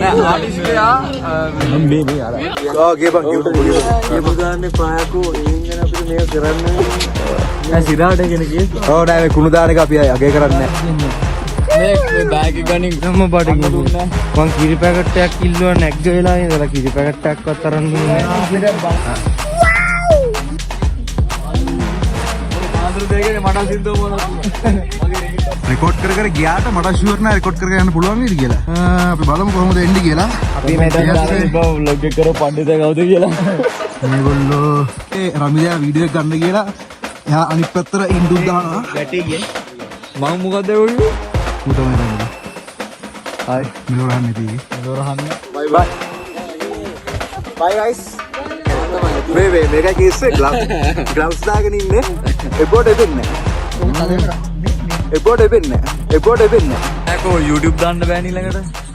ආටිස්ටයා මේ අර ගේපන් ගේපන් පායකෝ ඉංගන අපිට මේක කරන්න නෑ සිරාට කියන කී ඔව් නෑ මේ කුණු දාන එක අපි අගේ කරන්නේ නෑ මේ බෑග් එක ගනින් තම බඩ දුන්නා මං කිරි පැකට් එකක් කිල්ලුවා නැග්ග වෙලා ඉඳලා කිරි පැකට් එකක්වත් අරන් දුන්නේ නෑ ආදර දෙකේ මට සිද්ධ වුණා රෙකෝඩ් කර ගියාට මට ෂුවර් නෑ රෙකෝඩ් කරගෙන යන්න පුළුවන් නේද කියලා අපි බලමු කොහොමද එන්නේ කියලා අපි මේ දැන් vlog එක කරෝ පඬිත කවුද කියලා මේගොල්ලෝ ඒ රමිලා වීඩියෝ එක ගන්න කියලා එහා අනිත් පැත්තට ඉන්දුක් දානවා ගැටේ ගියේ මම මොකද වෙන්නේ මු තමයි රමිලා හයි මෙලොරහන්නේ තියෙන්නේ මෙලොරහන්නේ බයි බයි බයි ගයිස් මේක කිස්සේ ග්ලව්ස් දාගෙන ඉන්නේ එබෝඩ් එපෙන්නේ එබෝඩ් එපෙන්නේ එබෝඩ් එපෙන්නේ. ඇකෝ YouTube දාන්න බෑ ඊළඟට.